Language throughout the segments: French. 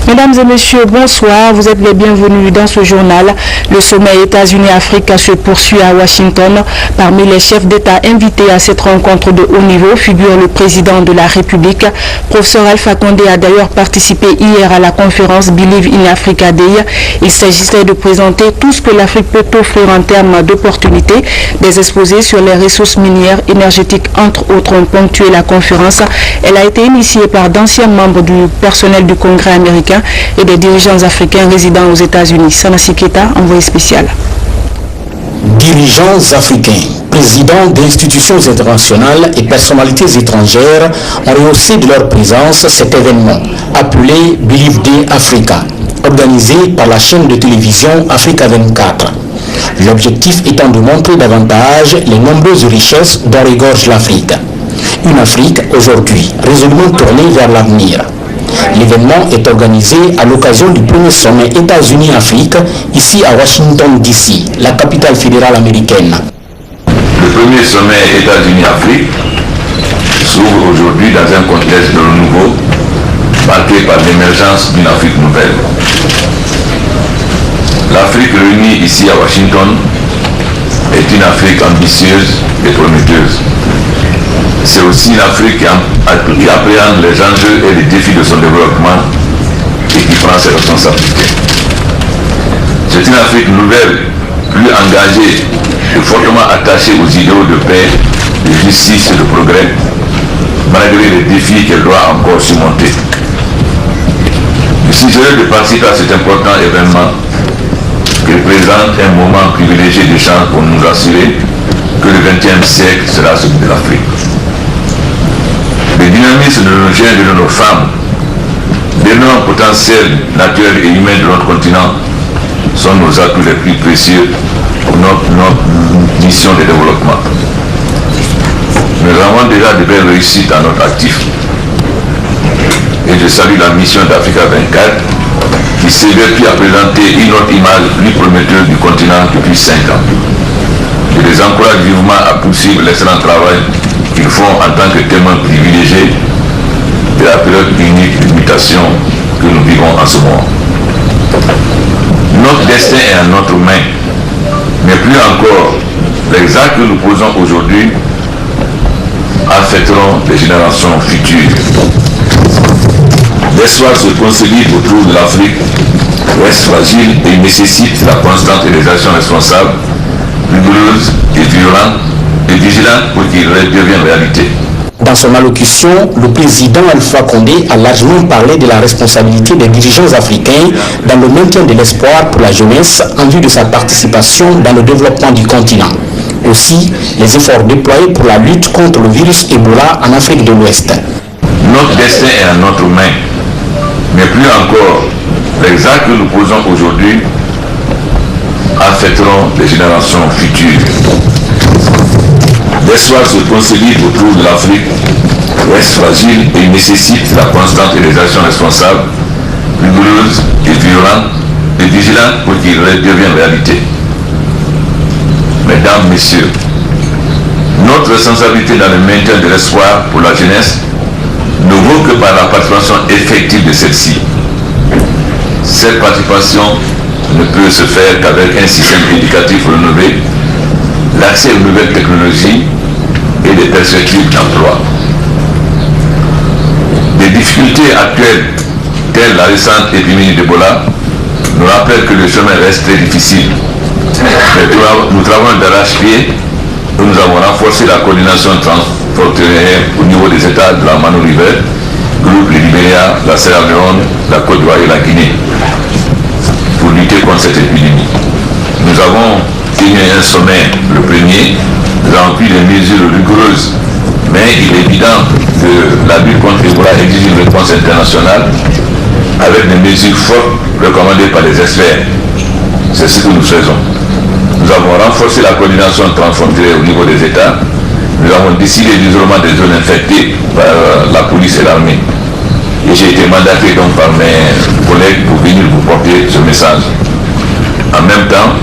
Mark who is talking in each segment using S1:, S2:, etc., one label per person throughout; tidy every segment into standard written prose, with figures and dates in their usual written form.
S1: Mesdames et messieurs, bonsoir. Vous êtes les bienvenus dans ce journal. Le sommet États-Unis-Afrique se poursuit à Washington. Parmi les chefs d'État invités à cette rencontre de haut niveau figure le président de la République. Professeur Alpha Condé a d'ailleurs participé hier à la conférence Believe in Africa Day. Il s'agissait de présenter tout ce que l'Afrique peut offrir en termes d'opportunités. Des exposés sur les ressources minières, énergétiques, entre autres, ont ponctué la conférence. Elle a été initiée par d'anciens membres du personnel du Congrès américain et des dirigeants africains résidant aux États-Unis. Sanassi Keita, envoyé spécial.
S2: Dirigeants africains, présidents d'institutions internationales et personnalités étrangères ont rehaussé de leur présence cet événement appelé Believe Day Africa, organisé par la chaîne de télévision Africa 24. L'objectif étant de montrer davantage les nombreuses richesses dont regorge l'Afrique. Une Afrique aujourd'hui résolument tournée vers l'avenir. L'événement est organisé à l'occasion du premier sommet États-Unis-Afrique, ici à Washington DC, la capitale fédérale américaine.
S3: Le premier sommet États-Unis-Afrique s'ouvre aujourd'hui dans un contexte de renouveau marqué par l'émergence d'une Afrique nouvelle. L'Afrique réunie ici à Washington est une Afrique ambitieuse et prometteuse. C'est aussi une Afrique qui appréhende les enjeux et les défis de son développement et qui prend ses responsabilités. C'est une Afrique nouvelle, plus engagée et fortement attachée aux idéaux de paix, de justice et de progrès, malgré les défis qu'elle doit encore surmonter. Je suis heureux de participer à cet important événement qui représente un moment privilégié d'échange pour nous assurer que le XXe siècle sera celui de l'Afrique. Le dynamisme de nos jeunes et de nos femmes, l'énorme potentiel naturel et humain de notre continent sont nos atouts les plus précieux pour notre mission de développement. Nous avons déjà de belles réussites à notre actif. Et je salue la mission d'Africa 24 qui s'évertue à présenter une autre image plus prometteuse du continent depuis 5 ans. Je les encourage vivement à poursuivre l'excellent travail qu'ils font en tant que témoins privilégiés de la période unique de mutation que nous vivons en ce moment. Notre destin est en notre main, mais plus encore, les actes que nous posons aujourd'hui affecteront les générations futures. L'espoir se consolide autour de l'Afrique, reste fragile et nécessite la constante et les actions responsables, rigoureuses et vigilantes pour qu'il devienne réalité.
S2: Dans son allocution, le président Alpha Condé a largement parlé de la responsabilité des dirigeants africains dans le maintien de l'espoir pour la jeunesse en vue de sa participation dans le développement du continent. Aussi, les efforts déployés pour la lutte contre le virus Ebola en Afrique de l'Ouest.
S3: Notre destin est en notre main, mais plus encore, les actes que nous posons aujourd'hui affecteront les générations futures. L'espoir se consolide autour de l'Afrique, reste fragile et nécessite la constante et les actions responsables, rigoureuses et vigilantes pour qu'il devienne réalité. Mesdames, Messieurs, notre responsabilité dans le maintien de l'espoir pour la jeunesse ne vaut que par la participation effective de celle-ci. Cette participation ne peut se faire qu'avec un système éducatif rénové, l'accès aux nouvelles technologies et des perspectives d'emploi. Les difficultés actuelles, telles la récente épidémie d'Ebola, nous rappellent que le chemin reste très difficile. Mais nous travaillons d'arrache-pied et nous avons renforcé la coordination transfrontalière au niveau des États de la Manu River, groupe le Libéria, la Sierra Leone, la Côte d'Ivoire et la Guinée, pour lutter contre cette épidémie. Nous avons tenu un sommet, le premier, nous avons pris des mesures rigoureuses, mais il est évident que la lutte contre Ebola exige une réponse internationale avec des mesures fortes recommandées par les experts. C'est ce que nous faisons. Nous avons renforcé la coordination transfrontalière au niveau des États. Nous avons décidé l'isolement des zones infectées par la police et l'armée. Et j'ai été mandaté donc par mes collègues pour venir vous porter ce message. En même temps,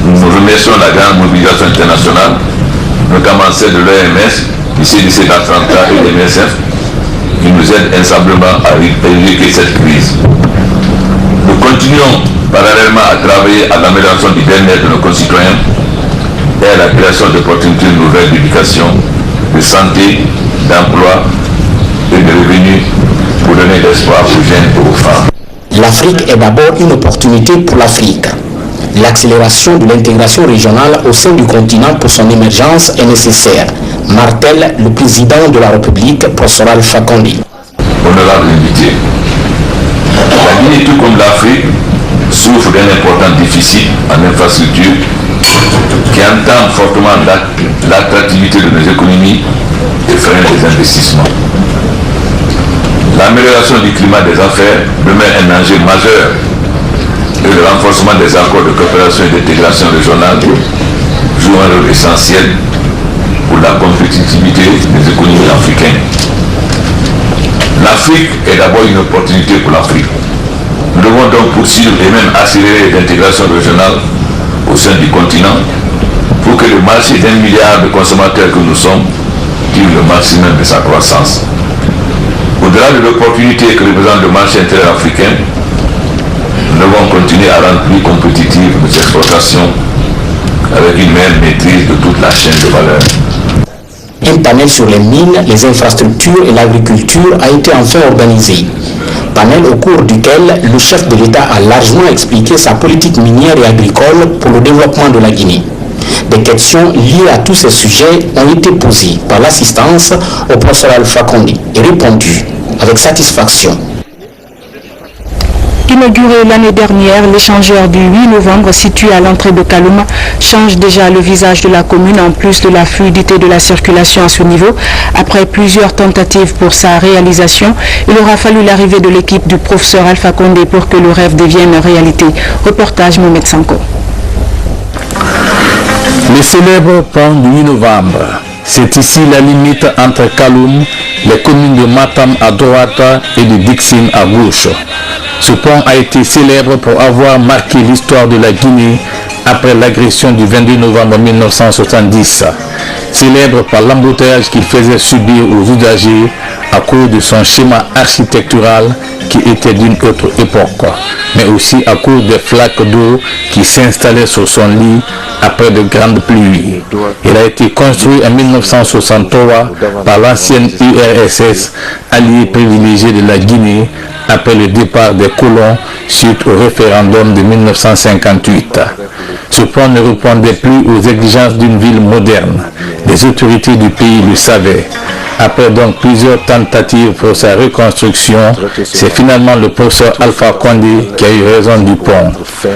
S3: nous remercions la grande mobilisation internationale, notamment celle de l'OMS, du CDC d'Atlanta et de MSF, qui nous aident insablement à éradiquer cette crise. continuons parallèlement à travailler à l'amélioration du bien-être de nos concitoyens et à la création d'opportunités nouvelles d'éducation, de santé, d'emploi et de revenus pour donner l'espoir aux jeunes et aux femmes.
S2: L'Afrique est d'abord une opportunité pour l'Afrique. L'accélération de l'intégration régionale au sein du continent pour son émergence est nécessaire, martèle le président de la République, professeur Alpha Condé.
S3: Honorable invité, la Guinée, tout comme l'Afrique, souffre d'un important déficit en infrastructure qui entame fortement l'attractivité de nos économies et freine les investissements. L'amélioration du climat des affaires demeure un enjeu majeur et le renforcement des accords de coopération et d'intégration régionale joue un rôle essentiel pour la compétitivité des économies africaines. L'Afrique est d'abord une opportunité pour l'Afrique. Nous devons donc poursuivre et même accélérer l'intégration régionale au sein du continent pour que le marché d'1 milliard de consommateurs que nous sommes tire le maximum de sa croissance. Au-delà de l'opportunité que représente le marché intérieur africain, nous devons continuer à rendre plus compétitives nos exportations avec une meilleure maîtrise de toute la chaîne de valeur.
S2: Un panel sur les mines, les infrastructures et l'agriculture a été enfin organisé. Panel au cours duquel le chef de l'État a largement expliqué sa politique minière et agricole pour le développement de la Guinée. Des questions liées à tous ces sujets ont été posées par l'assistance au professeur Alpha Condé et répondues avec satisfaction.
S1: Inauguré l'année dernière, l'échangeur du 8 novembre situé à l'entrée de Kaloum change déjà le visage de la commune en plus de la fluidité de la circulation à ce niveau. Après plusieurs tentatives pour sa réalisation, il aura fallu l'arrivée de l'équipe du professeur Alpha Condé pour que le rêve devienne réalité. Reportage Mohamed Sanko.
S4: Le célèbre pont du 8 novembre. C'est ici la limite entre Kaloum, les communes de Matam à droite et de Dixine à gauche. Ce pont a été célèbre pour avoir marqué l'histoire de la Guinée après l'agression du 22 novembre 1970. Célèbre par l'embouteillage qu'il faisait subir aux usagers à cause de son schéma architectural qui était d'une autre époque, mais aussi à cause des flaques d'eau qui s'installaient sur son lit après de grandes pluies. Il a été construit en 1963 par l'ancienne URSS, allié privilégié de la Guinée, après le départ des colons suite au référendum de 1958. Ce pont ne répondait plus aux exigences d'une ville moderne. Les autorités du pays le savaient. Après donc plusieurs tentatives pour sa reconstruction, c'est finalement le professeur Alpha Condé qui a eu raison du pont.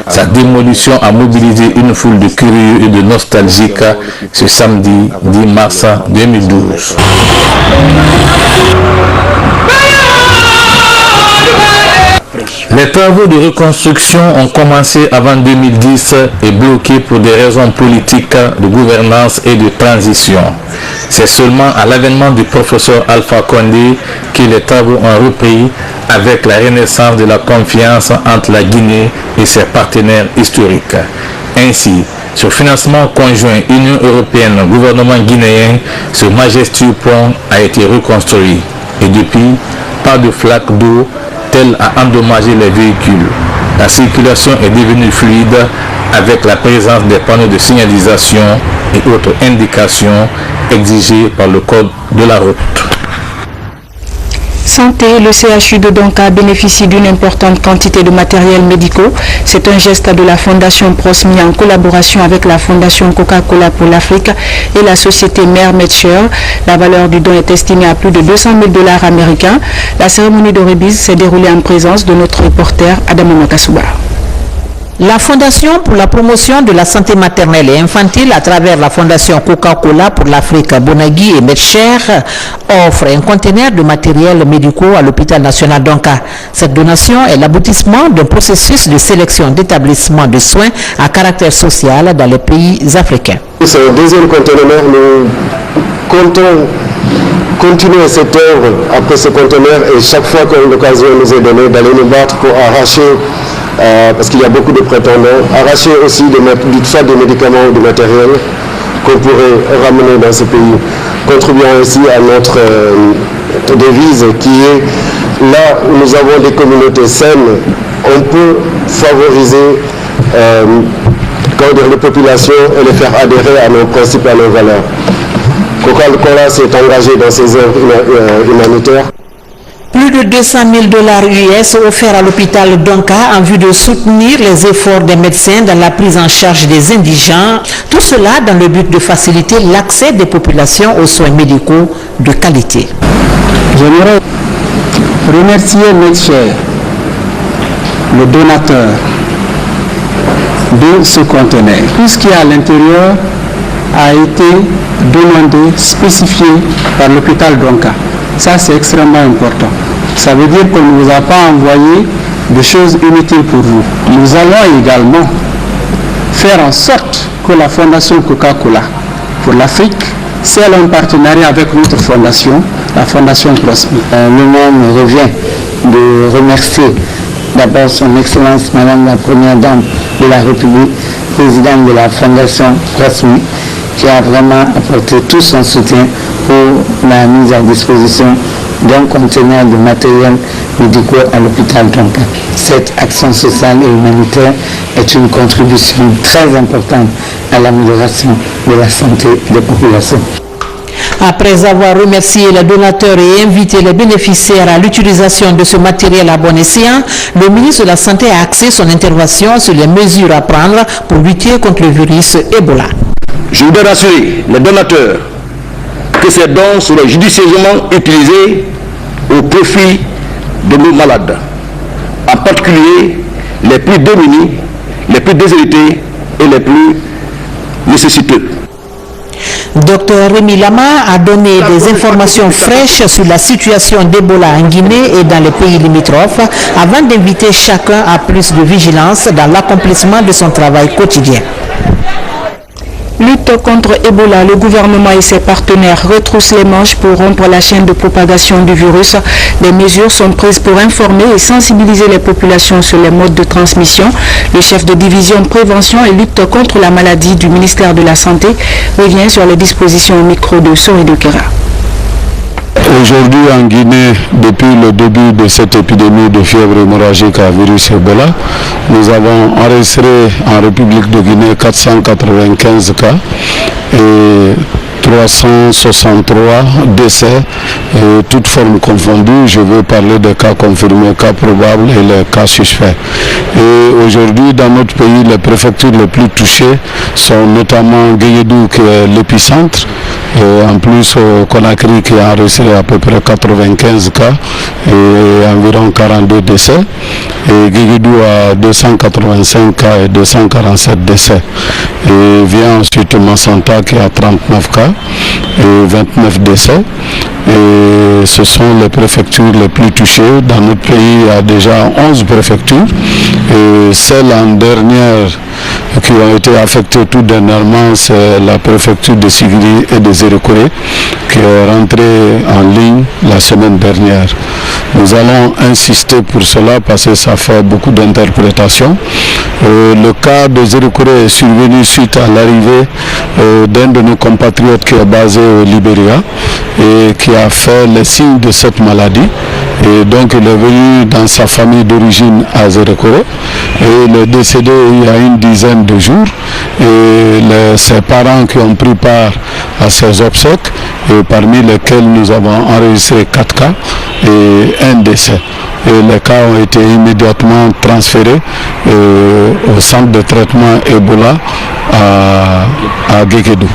S4: Sa démolition a mobilisé une foule de curieux et de nostalgiques ce samedi 10 mars 2012. Les travaux de reconstruction ont commencé avant 2010 et bloqués pour des raisons politiques, de gouvernance et de transition. C'est seulement à l'avènement du professeur Alpha Condé que les travaux ont repris avec la renaissance de la confiance entre la Guinée et ses partenaires historiques. Ainsi, sur financement conjoint Union européenne-gouvernement guinéen, ce majestueux pont a été reconstruit. Et depuis, pas de flaques d'eau telle à endommager les véhicules. La circulation est devenue fluide avec la présence des panneaux de signalisation et autres indications exigées par le code de la route.
S1: Santé, le CHU de Donka bénéficie d'une importante quantité de matériels médicaux. C'est un geste de la Fondation Prosmi en collaboration avec la Fondation Coca-Cola pour l'Afrique et la société mère Medshare. La valeur du don est estimée à plus de 200 000 $ américains. La cérémonie de remise s'est déroulée en présence de notre reporter Adama Makasuba.
S5: La Fondation pour la promotion de la santé maternelle et infantile à travers la Fondation Coca-Cola pour l'Afrique, Bonagui et Medshare offre un conteneur de matériel médicaux à l'hôpital national d'Onka. Cette donation est l'aboutissement d'un processus de sélection d'établissements de soins à caractère social dans les pays africains.
S6: C'est le deuxième conteneur. Nous comptons continuer cette œuvre après ce conteneur et chaque fois que l'occasion nous est donnée d'aller nous battre pour arracher parce qu'il y a beaucoup de prétendants, arracher aussi soit des médicaments ou du matériel qu'on pourrait ramener dans ce pays, contribuant aussi à notre devise qui est là où nous avons des communautés saines on peut favoriser les populations et les faire adhérer à nos principes et à nos valeurs. Coca-Cola s'est engagé dans ses œuvres humanitaires.
S5: Plus de 200 000 $ US offerts à l'hôpital Donka en vue de soutenir les efforts des médecins dans la prise en charge des indigents. Tout cela dans le but de faciliter l'accès des populations aux soins médicaux de qualité.
S7: J'aimerais remercier MedShare, le donateur de ce conteneur. Tout ce qui est à l'intérieur a été demandé, spécifié par l'hôpital Donka. Ça, c'est extrêmement important. Ça veut dire qu'on ne vous a pas envoyé des choses inutiles pour vous. Nous allons également faire en sorte que la Fondation Coca-Cola pour l'Afrique, celle en partenariat avec notre fondation, la Fondation Prosmi.
S8: Le moment me revient de remercier d'abord son Excellence Madame la Première Dame de la République, présidente de la Fondation Prosmi, qui a vraiment apporté tout son soutien pour la mise à disposition d'un conteneur de matériel médical à l'hôpital Donka. Cette action sociale et humanitaire est une contribution très importante à l'amélioration de la santé des populations.
S5: Après avoir remercié les donateurs et invité les bénéficiaires à l'utilisation de ce matériel à bon escient, le ministre de la Santé a axé son intervention sur les mesures à prendre pour lutter contre le virus Ebola.
S9: Je voudrais rassurer les donateurs que ces dons seront judicieusement utilisés au profit de nos malades, en particulier les plus démunis, les plus déshérités et les plus nécessiteux.
S5: Dr Rémi Lama a donné des informations fraîches sur la situation d'Ebola en Guinée et dans les pays limitrophes avant d'inviter chacun à plus de vigilance dans l'accomplissement de son travail quotidien.
S1: Lutte contre Ebola, le gouvernement et ses partenaires retroussent les manches pour rompre la chaîne de propagation du virus. Des mesures sont prises pour informer et sensibiliser les populations sur les modes de transmission. Le chef de division prévention et lutte contre la maladie du ministère de la Santé revient sur les dispositions au micro de Soridou Kera.
S10: Aujourd'hui en Guinée, depuis le début de cette épidémie de fièvre hémorragique à virus Ebola, nous avons enregistré en République de Guinée 495 cas et 363 décès, et toutes formes confondues. Je veux parler des cas confirmés, cas probables et les cas suspects. Et aujourd'hui, dans notre pays, les préfectures les plus touchées sont notamment Guéguédou, qui est l'épicentre, et en plus Conakry, qui a enregistré à peu près 95 cas et environ 42 décès, et Guéguédou a 285 cas et 247 décès. Et vient ensuite Massanta, qui a 39 cas et 29 décès. Et ce sont les préfectures les plus touchées. Dans notre pays, il y a déjà 11 préfectures. Et celles en dernière qui ont été affectées tout dernièrement, c'est la préfecture de Sigiri et de Zérékoré, qui est rentrée en ligne la semaine dernière. Nous allons insister pour cela parce que ça fait beaucoup d'interprétations. Le cas de Zérékoré est survenu suite à l'arrivée d'un de nos compatriotes qui est basé au Libéria et qui a fait les signes de cette maladie. Et donc il est venu dans sa famille d'origine à Zérékoré et il est décédé il y a une dizaine de jours. Et ses parents qui ont pris part à ses obsèques, et parmi lesquels nous avons enregistré 4 cas et 1 décès. Et les cas ont été immédiatement transférés au centre de traitement Ebola à Guéguédou.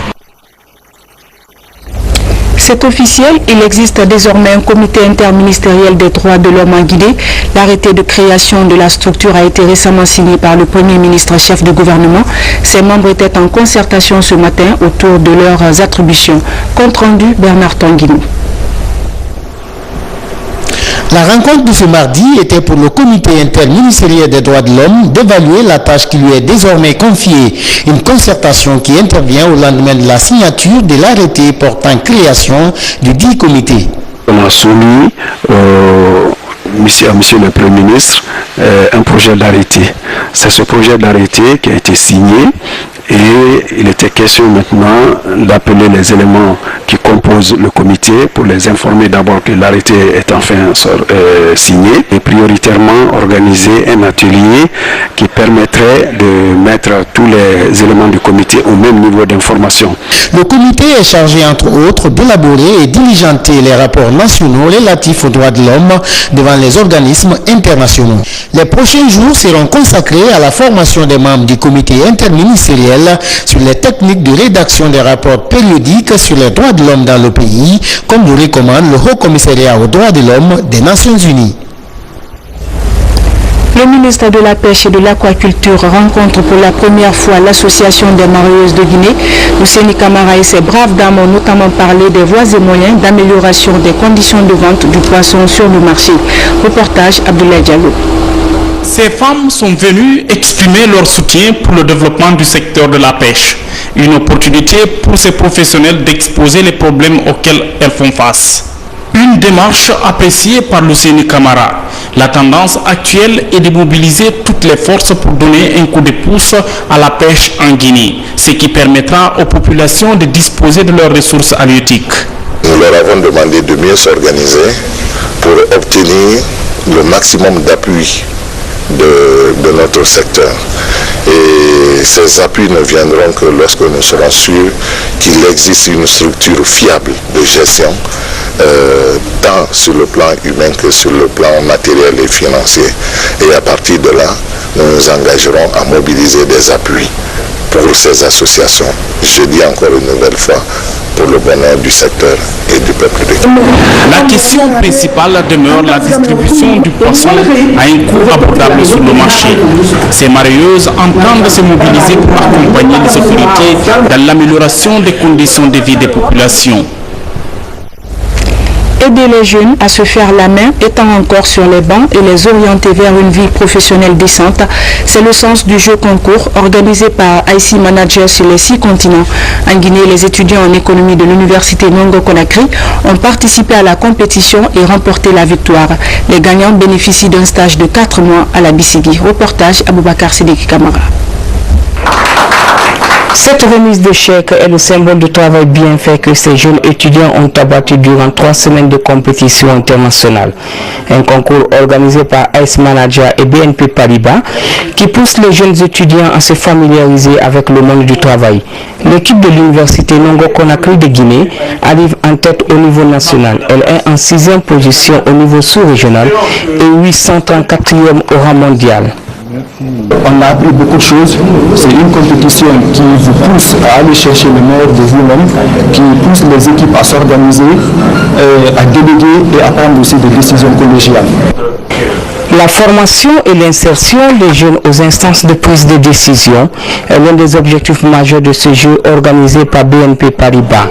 S1: C'est officiel, il existe désormais un comité interministériel des droits de l'homme en Guinée. L'arrêté de création de la structure a été récemment signé par le Premier ministre chef du gouvernement. Ses membres étaient en concertation ce matin autour de leurs attributions. Compte rendu, Bernard Tanguinou.
S11: La rencontre de ce mardi était pour le comité interministériel des droits de l'homme d'évaluer la tâche qui lui est désormais confiée. Une concertation qui intervient au lendemain de la signature de l'arrêté portant création du dit comité.
S12: On a soumis à monsieur le Premier ministre un projet d'arrêté. C'est ce projet d'arrêté qui a été signé et il était question maintenant d'appeler les éléments qui composent le comité pour les informer d'abord que l'arrêté est enfin signé et prioritairement organiser un atelier qui permettrait de mettre tous les éléments du comité au même niveau d'information.
S11: Le comité est chargé entre autres d'élaborer et diligenter les rapports nationaux relatifs aux droits de l'homme devant les organismes internationaux. Les prochains jours seront consacrés à la formation des membres du comité interministériel sur les techniques de rédaction des rapports périodiques sur les droits de l'homme dans le pays, comme le recommande le Haut Commissariat aux droits de l'homme des Nations Unies.
S1: Le ministre de la Pêche et de l'Aquaculture rencontre pour la première fois l'association des mareyeuses de Guinée. Ousseini Camara et ses braves dames ont notamment parlé des voies et moyens d'amélioration des conditions de vente du poisson sur le marché. Reportage Abdoulaye Diallo.
S13: Ces femmes sont venues exprimer leur soutien pour le développement du secteur de la pêche. Une opportunité pour ces professionnels d'exposer les problèmes auxquels elles font face. Une démarche appréciée par Ousseini Camara. La tendance actuelle est de mobiliser toutes les forces pour donner un coup de pouce à la pêche en Guinée, ce qui permettra aux populations de disposer de leurs ressources halieutiques.
S14: Nous leur avons demandé de mieux s'organiser pour obtenir le maximum d'appui de notre secteur. Et ces appuis ne viendront que lorsque nous serons sûrs qu'il existe une structure fiable de gestion, tant sur le plan humain que sur le plan matériel et financier. Et à partir de là, nous nous engagerons à mobiliser des appuis pour ces associations. Je dis encore une nouvelle fois, pour le bonheur du secteur et du peuple de Guinée.
S13: La question principale demeure la distribution du poisson à un coût abordable sur le marché. Ces mareyeuses entendent se mobiliser pour accompagner les autorités dans l'amélioration des conditions de vie des populations.
S1: Aider les jeunes à se faire la main étant encore sur les bancs et les orienter vers une vie professionnelle décente, c'est le sens du jeu concours organisé par IC Manager sur les 6 continents. En Guinée, les étudiants en économie de l'université Nongo Conakry ont participé à la compétition et remporté la victoire. Les gagnants bénéficient d'un stage de 4 mois à la Bissigi. Reportage Aboubakar Sidiki Kamara.
S15: Cette remise de chèque est le symbole du travail bien fait que ces jeunes étudiants ont abattu durant 3 semaines de compétition internationale. Un concours organisé par ICE Manager et BNP Paribas qui pousse les jeunes étudiants à se familiariser avec le monde du travail. L'équipe de l'université Nongo Conakry de Guinée arrive en tête au niveau national. Elle est en 6e position au niveau sous-régional et 834e au rang mondial.
S16: On a appris beaucoup de choses. C'est une compétition qui vous pousse à aller chercher le meilleur de vous-même, qui pousse les équipes à s'organiser, à déléguer et à prendre aussi des décisions collégiales.
S15: La formation et l'insertion des jeunes aux instances de prise de décision est l'un des objectifs majeurs de ce jeu organisé par BNP Paribas.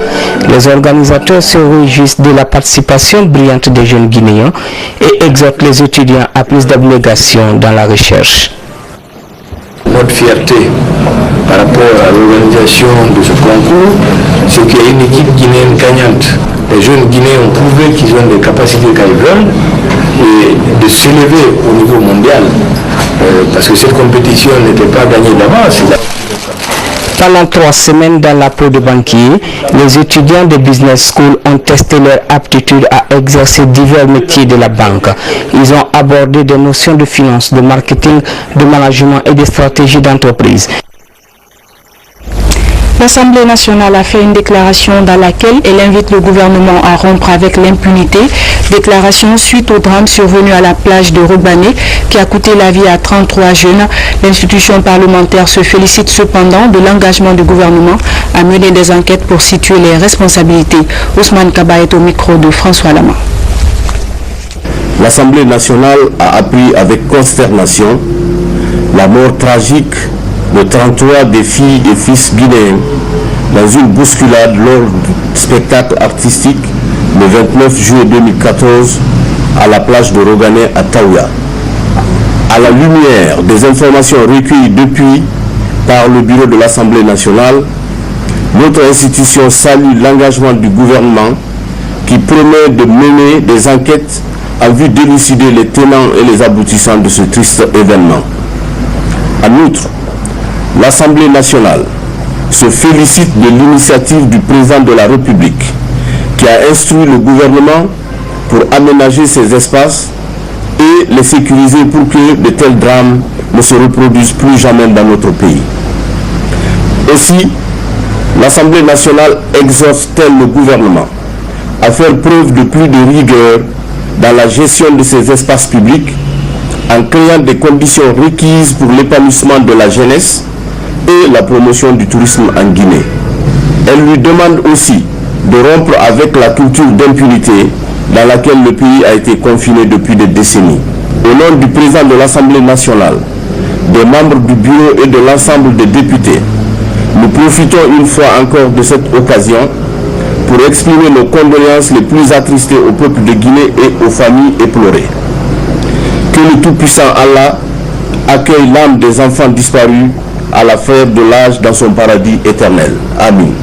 S15: Les organisateurs se réjouissent de la participation brillante des jeunes Guinéens et exhortent les étudiants à plus d'abnégation dans la recherche.
S17: Notre fierté par rapport à l'organisation de ce concours, c'est qu'il y a une équipe guinéenne gagnante. Les jeunes Guinéens ont prouvé qu'ils ont des capacités qu'ils veulent et de s'élever au niveau mondial, parce que cette compétition n'était pas gagnée d'avance.
S15: Pendant 3 semaines dans la peau de banquier, les étudiants de Business School ont testé leur aptitude à exercer divers métiers de la banque. Ils ont abordé des notions de finance, de marketing, de management et de stratégie d'entreprise.
S1: L'Assemblée nationale a fait une déclaration dans laquelle elle invite le gouvernement à rompre avec l'impunité. Déclaration suite au drame survenu à la plage de Robané qui a coûté la vie à 33 jeunes. L'institution parlementaire se félicite cependant de l'engagement du gouvernement à mener des enquêtes pour situer les responsabilités. Ousmane Kaba est au micro de François Lama.
S18: L'Assemblée nationale a appris avec consternation la mort tragique de 33 des filles et fils guinéens dans une bousculade lors du spectacle artistique le 29 juillet 2014 à la plage de Rogané à Taouya. À la lumière des informations recueillies depuis par le bureau de l'Assemblée nationale, notre institution salue l'engagement du gouvernement qui promet de mener des enquêtes en vue d'élucider les tenants et les aboutissants de ce triste événement. En outre, l'Assemblée nationale se félicite de l'initiative du président de la République qui a instruit le gouvernement pour aménager ces espaces et les sécuriser pour que de tels drames ne se reproduisent plus jamais dans notre pays. Aussi, l'Assemblée nationale exhorte-t-elle le gouvernement à faire preuve de plus de rigueur dans la gestion de ces espaces publics en créant des conditions requises pour l'épanouissement de la jeunesse et la promotion du tourisme en Guinée. Elle lui demande aussi de rompre avec la culture d'impunité dans laquelle le pays a été confiné depuis des décennies. Au nom du président de l'Assemblée nationale, des membres du bureau et de l'ensemble des députés, nous profitons une fois encore de cette occasion pour exprimer nos condoléances les plus attristées au peuple de Guinée et aux familles éplorées. Que le Tout-Puissant Allah accueille l'âme des enfants disparus à la fin de l'âge dans son paradis éternel. Amen.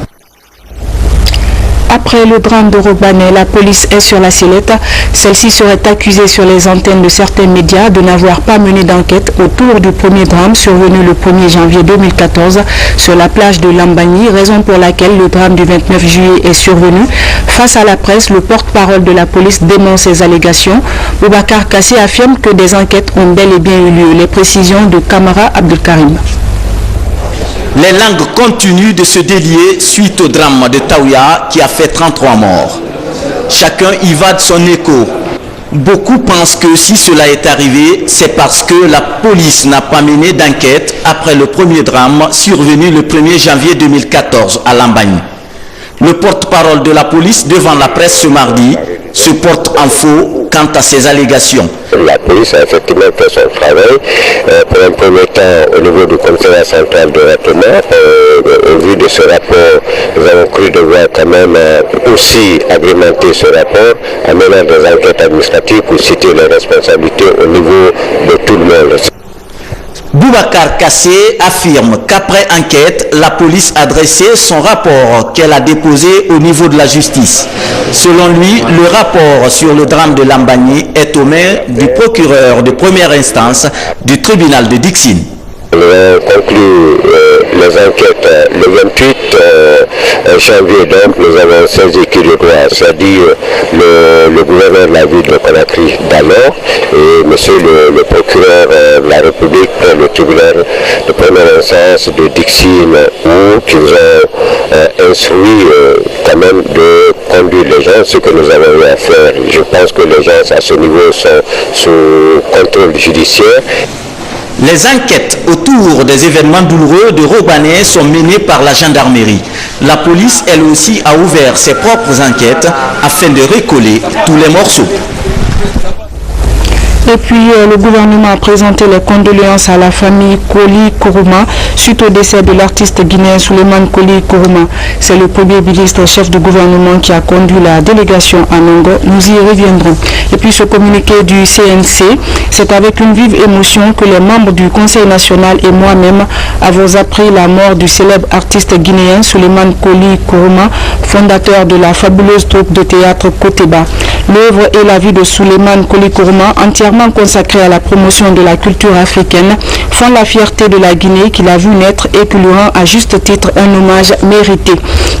S1: Après le drame de Robanet, la police est sur la sellette. Celle-ci serait accusée sur les antennes de certains médias de n'avoir pas mené d'enquête autour du premier drame survenu le 1er janvier 2014 sur la plage de Lambagny, raison pour laquelle le drame du 29 juillet est survenu. Face à la presse, le porte-parole de la police dément ces allégations. Boubacar Kassé affirme que des enquêtes ont bel et bien eu lieu. Les précisions de Kamara Abdelkarim.
S19: Les langues continuent de se délier suite au drame de Taouya qui a fait 33 morts. Chacun y va de son écho. Beaucoup pensent que si cela est arrivé, c'est parce que la police n'a pas mené d'enquête après le premier drame survenu le 1er janvier 2014 à Lambagny. Le porte-parole de la police devant la presse ce mardi se porte en faux quant à ces allégations.
S20: La police a effectivement fait son travail pour un premier temps au niveau du commissariat central de Ratema. Au vu de ce rapport, nous avons cru devoir quand même aussi agrémenter ce rapport en menant des enquêtes administratives pour citer les responsabilités au niveau de tout le monde.
S19: Boubacar Kassé affirme qu'après enquête, la police a dressé son rapport qu'elle a déposé au niveau de la justice. Selon lui, le rapport sur le drame de Lambagny est aux mains du procureur de première instance du tribunal de Dixine.
S20: Nous avons conclu les enquêtes le 28 janvier, donc nous avons saisi qui le droit, c'est-à-dire le gouverneur de la ville de Conakry d'alors et monsieur le procureur de la République pour le tribunal de première instance de Dixine où ils ont instruit quand même de conduire les gens, ce que nous avons eu à faire. Je pense que les gens à ce niveau sont sous contrôle judiciaire.
S19: Les enquêtes autour des événements douloureux de Robanet sont menées par la gendarmerie. La police, elle aussi, a ouvert ses propres enquêtes afin de recoller tous les morceaux.
S1: Et puis, le gouvernement a présenté les condoléances à la famille Koli Kourouma suite au décès de l'artiste guinéen Souleymane Koli Kourouma. C'est le premier ministre chef du gouvernement qui a conduit la délégation à Nongo. Nous y reviendrons. Et puis, ce communiqué du CNC, c'est avec une vive émotion que les membres du Conseil national et moi-même avons appris la mort du célèbre artiste guinéen Souleymane Koli Kourouma, fondateur de la fabuleuse troupe de théâtre Koteba. L'œuvre et la vie de Souleymane Koli Kourouma, entièrement consacrée à la promotion de la culture africaine, font la fierté de la Guinée qui l'a vu naître et qui lui rend à juste titre un hommage mérité.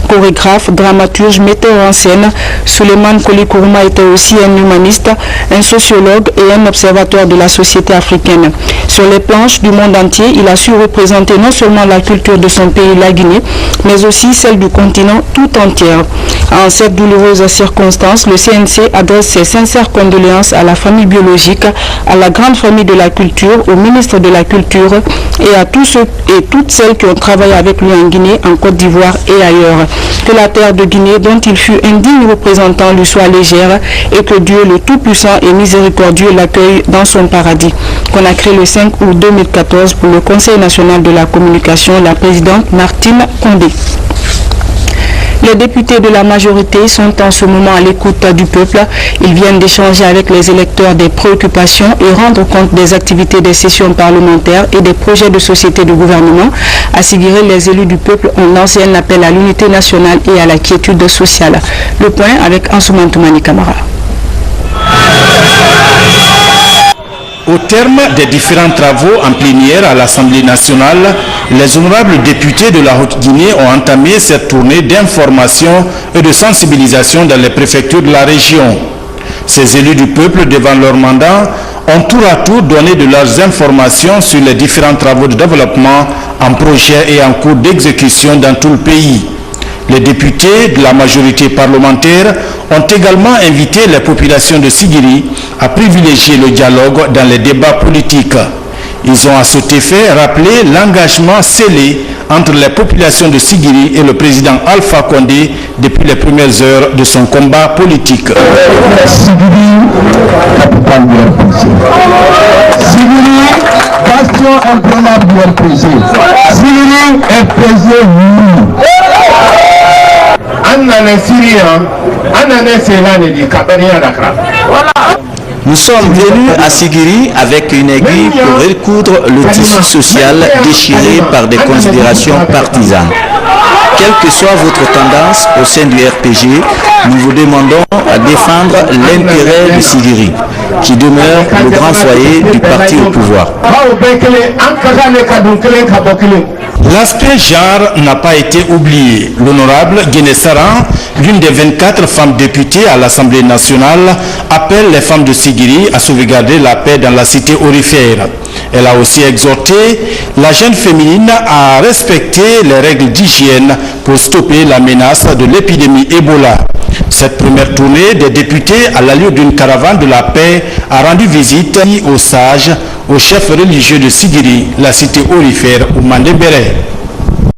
S1: Chorégraphe, dramaturge, metteur en scène, Souleymane Koli Kourouma était aussi un humaniste, un sociologue et un observateur de la société africaine. Sur les planches du monde entier, il a su représenter non seulement la culture de son pays, la Guinée, mais aussi celle du continent tout entier. En cette douloureuse circonstance, le CNC adresse ses sincères condoléances à la famille biologique, à la grande famille de la culture, au ministre de la Culture et à tous ceux et toutes celles qui ont travaillé avec lui en Guinée, en Côte d'Ivoire et ailleurs. Que la terre de Guinée, dont il fut un digne représentant, lui soit légère et que Dieu le Tout-Puissant et Miséricordieux l'accueille dans son paradis. Conakry le 5 août 2014 pour le Conseil national de la communication, la présidente Martine Condé. Les députés de la majorité sont en ce moment à l'écoute du peuple. Ils viennent d'échanger avec les électeurs des préoccupations et rendre compte des activités des sessions parlementaires et des projets de société de gouvernement. À Siguiré, les élus du peuple ont lancé un appel à l'unité nationale et à la quiétude sociale. Le point avec Ansouman Toumani Kamara.
S21: Au terme des différents travaux en plénière à l'Assemblée nationale, les honorables députés de la Haute-Guinée ont entamé cette tournée d'information et de sensibilisation dans les préfectures de la région. Ces élus du peuple, devant leur mandat, ont tour à tour donné de leurs informations sur les différents travaux de développement en projet et en cours d'exécution dans tout le pays. Les députés de la majorité parlementaire ont également invité les populations de Sigiri à privilégier le dialogue dans les débats politiques. Ils ont à cet effet rappelé l'engagement scellé entre les populations de Sigiri et le président Alpha Condé depuis les premières heures de son combat politique.
S22: Sigiri, capitale du RPG. Sigiri, bastion imprenable du RPG. Sigiri, RPG,
S19: Nous sommes venus à Sigiri avec une aiguille pour recoudre le tissu social déchiré par des considérations partisanes. Quelle que soit votre tendance au sein du RPG, nous vous demandons à défendre l'intérêt de Sigiri, qui demeure le grand foyer du parti au pouvoir.
S21: L'aspect genre n'a pas été oublié. L'honorable Guéné Saran, l'une des 24 femmes députées à l'Assemblée nationale, appelle les femmes de Sigiri à sauvegarder la paix dans la cité aurifère. Elle a aussi exhorté la jeune féminine à respecter les règles d'hygiène pour stopper la menace de l'épidémie Ebola. Cette première tournée des députés à l'allure d'une caravane de la paix a rendu visite aux sages, au chef religieux de Sigiri, la cité aurifère Oumandé Béré.